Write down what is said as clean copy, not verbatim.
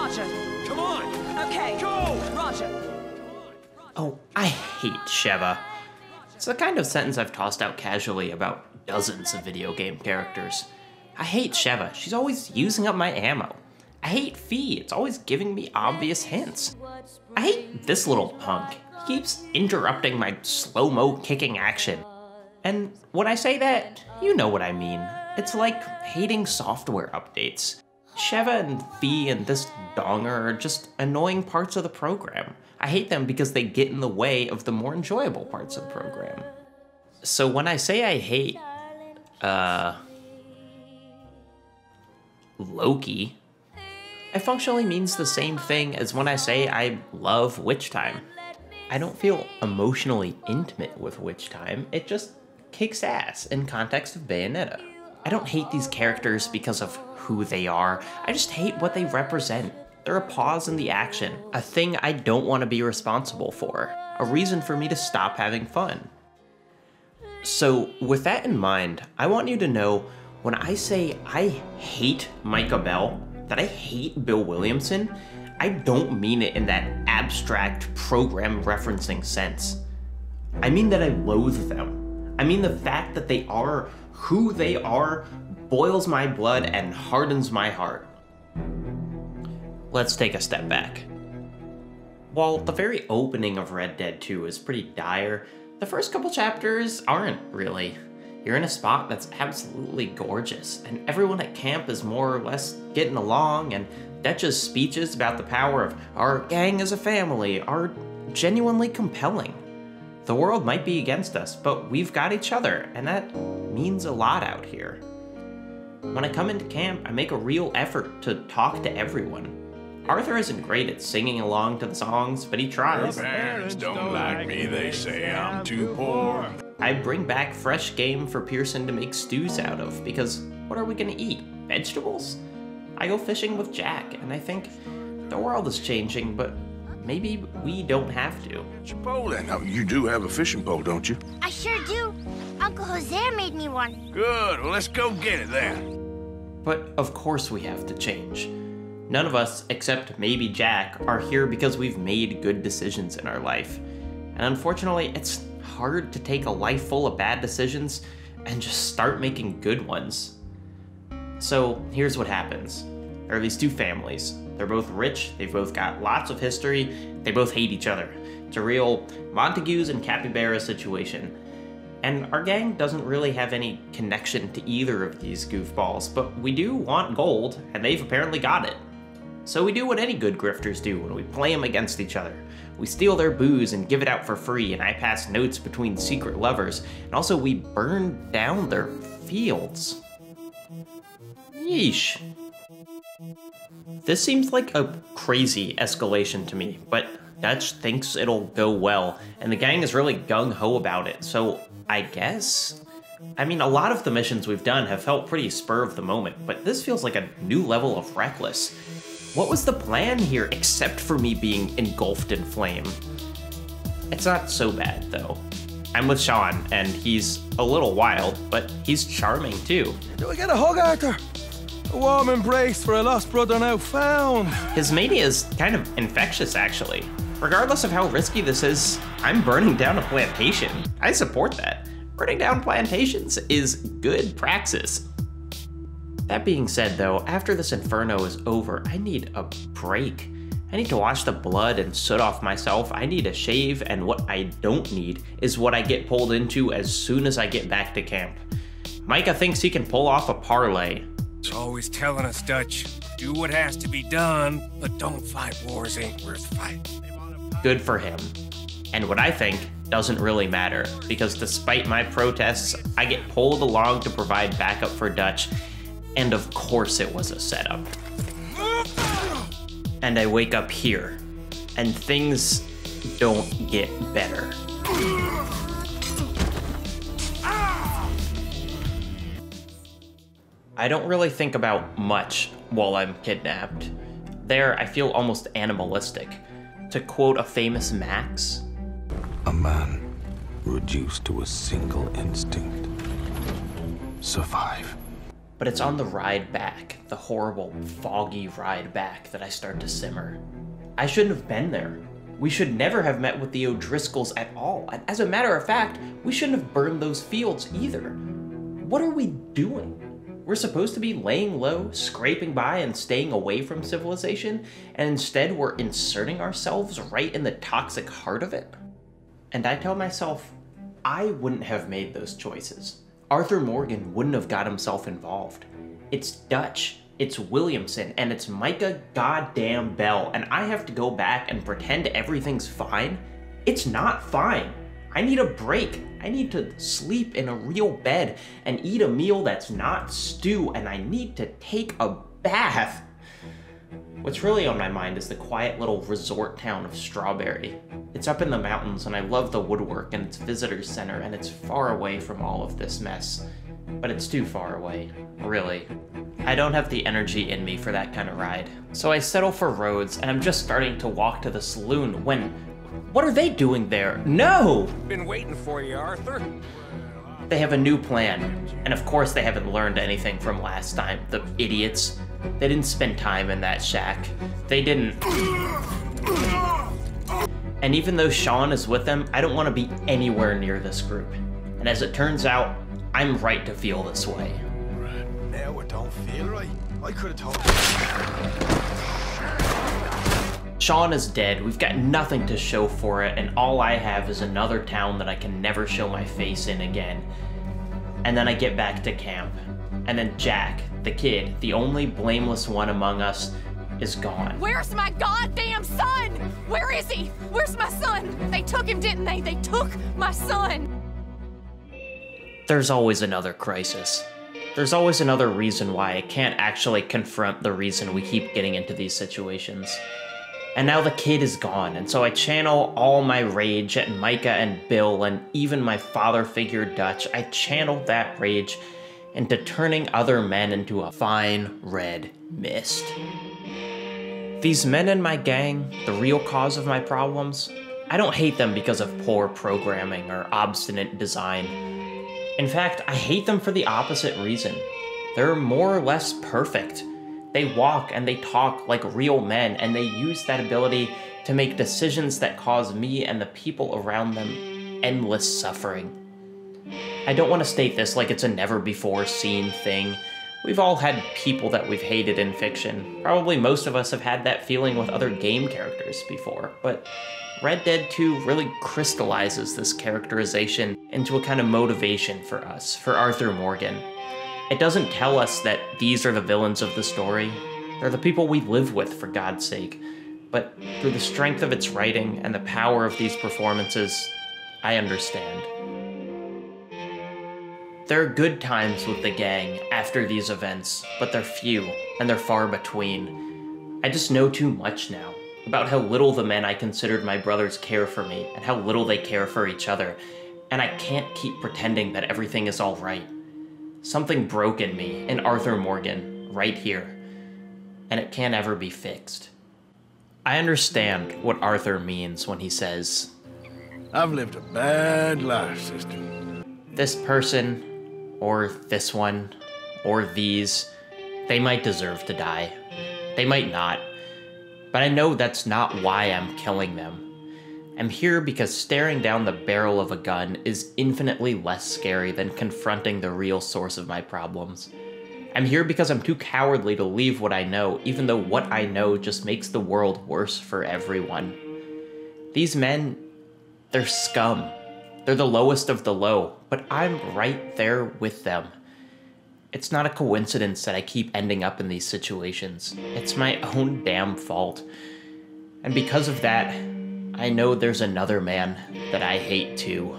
Roger. Come on! Okay. Go! Roger. Oh, I hate Sheva. It's the kind of sentence I've tossed out casually about dozens of video game characters. I hate Sheva, she's always using up my ammo. I hate Fee, it's always giving me obvious hints. I hate this little punk, he keeps interrupting my slow-mo kicking action. And when I say that, you know what I mean. It's like hating software updates. Sheva and Fee and this donger are just annoying parts of the program. I hate them because they get in the way of the more enjoyable parts of the program. So when I say I hate, Loki, it functionally means the same thing as when I say I love Witch Time. I don't feel emotionally intimate with Witch Time, it just kicks ass in context of Bayonetta. I don't hate these characters because of who they are, I just hate what they represent. They're a pause in the action, a thing I don't want to be responsible for, a reason for me to stop having fun. So with that in mind, I want you to know when I say I hate Micah Bell, that I hate Bill Williamson, I don't mean it in that abstract program referencing sense. I mean that I loathe them. I mean the fact that they are who they are boils my blood and hardens my heart. Let's take a step back. While the very opening of Red Dead 2 is pretty dire, the first couple chapters aren't really. You're in a spot that's absolutely gorgeous, and everyone at camp is more or less getting along, and Dutch's speeches about the power of our gang as a family are genuinely compelling. The world might be against us, but we've got each other, and that means a lot out here. When I come into camp, I make a real effort to talk to everyone. Arthur isn't great at singing along to the songs, but he tries. Your parents don't like me, they say I'm too poor. I bring back fresh game for Pearson to make stews out of, because what are we gonna eat? Vegetables? I go fishing with Jack, and I think the world is changing, but maybe we don't have to. Chipotle. Now, you do have a fishing pole, don't you? I sure do. Uncle Jose made me one. Good. Well, let's go get it then. But of course we have to change. None of us, except maybe Jack, are here because we've made good decisions in our life. And unfortunately, it's hard to take a life full of bad decisions and just start making good ones. So here's what happens. There are these two families. They're both rich, they've both got lots of history, they both hate each other. It's a real Montagues and Capybara situation. And our gang doesn't really have any connection to either of these goofballs, but we do want gold, and they've apparently got it. So we do what any good grifters do when we play them against each other. We steal their booze and give it out for free, and I pass notes between secret lovers, and also we burn down their fields. Yeesh. This seems like a crazy escalation to me, but Dutch thinks it'll go well, and the gang is really gung-ho about it, so I guess? I mean, a lot of the missions we've done have felt pretty spur of the moment, but this feels like a new level of reckless. What was the plan here except for me being engulfed in flame? It's not so bad, though. I'm with Sean, and he's a little wild, but he's charming, too. Do we get a hug, Arthur? A warm embrace for a lost brother now found. His mania is kind of infectious, actually. Regardless of how risky this is, I'm burning down a plantation. I support that. Burning down plantations is good praxis. That being said, though, after this inferno is over, I need a break. I need to wash the blood and soot off myself. I need a shave, and what I don't need is what I get pulled into as soon as I get back to camp. Micah thinks he can pull off a parlay. Always telling us, Dutch, do what has to be done, but don't fight wars ain't worth fighting. Good for him. And what I think doesn't really matter, because despite my protests, I get pulled along to provide backup for Dutch, and of course it was a setup. And I wake up here, and things don't get better. I don't really think about much while I'm kidnapped. There, I feel almost animalistic. To quote a famous Max, a man reduced to a single instinct: survive. But it's on the ride back, the horrible, foggy ride back, that I start to simmer. I shouldn't have been there. We should never have met with the O'Driscolls at all. And as a matter of fact, we shouldn't have burned those fields either. What are we doing? We're supposed to be laying low, scraping by, and staying away from civilization, and instead we're inserting ourselves right in the toxic heart of it? And I tell myself, I wouldn't have made those choices. Arthur Morgan wouldn't have got himself involved. It's Dutch, it's Williamson, and it's Micah goddamn Bell, and I have to go back and pretend everything's fine? It's not fine. I need a break. I need to sleep in a real bed and eat a meal that's not stew, and I need to take a bath. What's really on my mind is the quiet little resort town of Strawberry. It's up in the mountains, and I love the woodwork and its visitor center, and it's far away from all of this mess. But it's too far away, really. I don't have the energy in me for that kind of ride. So I settle for Rhodes, and I'm just starting to walk to the saloon when... What are they doing there? No! Been waiting for you, Arthur. They have a new plan, and of course they haven't learned anything from last time, the idiots. They didn't spend time in that shack. They didn't... And even though Sean is with them, I don't want to be anywhere near this group. And as it turns out, I'm right to feel this way. Now it don't feel right. I could have told. Sean is dead, we've got nothing to show for it, and all I have is another town that I can never show my face in again. And then I get back to camp. And then Jack, the kid, the only blameless one among us, is gone. Where's my goddamn son? Where is he? Where's my son? They took him, didn't they? They took my son. There's always another crisis. There's always another reason why I can't actually confront the reason we keep getting into these situations. And now the kid is gone, and so I channel all my rage at Micah and Bill, and even my father figure Dutch. I channeled that rage into turning other men into a fine red mist. These men in my gang, the real cause of my problems, I don't hate them because of poor programming or obstinate design. In fact, I hate them for the opposite reason. They're more or less perfect. They walk and they talk like real men, and they use that ability to make decisions that cause me and the people around them endless suffering. I don't want to state this like it's a never-before-seen thing. We've all had people that we've hated in fiction. Probably most of us have had that feeling with other game characters before, but Red Dead 2 really crystallizes this characterization into a kind of motivation for us, for Arthur Morgan. It doesn't tell us that these are the villains of the story. They're the people we live with, for God's sake. But through the strength of its writing and the power of these performances, I understand. There are good times with the gang after these events, but they're few, and they're far between. I just know too much now about how little the men I considered my brothers care for me, and how little they care for each other, and I can't keep pretending that everything is all right. Something broke in me, in Arthur Morgan, right here, and it can't ever be fixed. I understand what Arthur means when he says, I've lived a bad life, sister. This person, or this one, or these, they might deserve to die. They might not. But I know that's not why I'm killing them. I'm here because staring down the barrel of a gun is infinitely less scary than confronting the real source of my problems. I'm here because I'm too cowardly to leave what I know, even though what I know just makes the world worse for everyone. These men, they're scum. They're the lowest of the low, but I'm right there with them. It's not a coincidence that I keep ending up in these situations. It's my own damn fault. And because of that, I know there's another man that I hate too.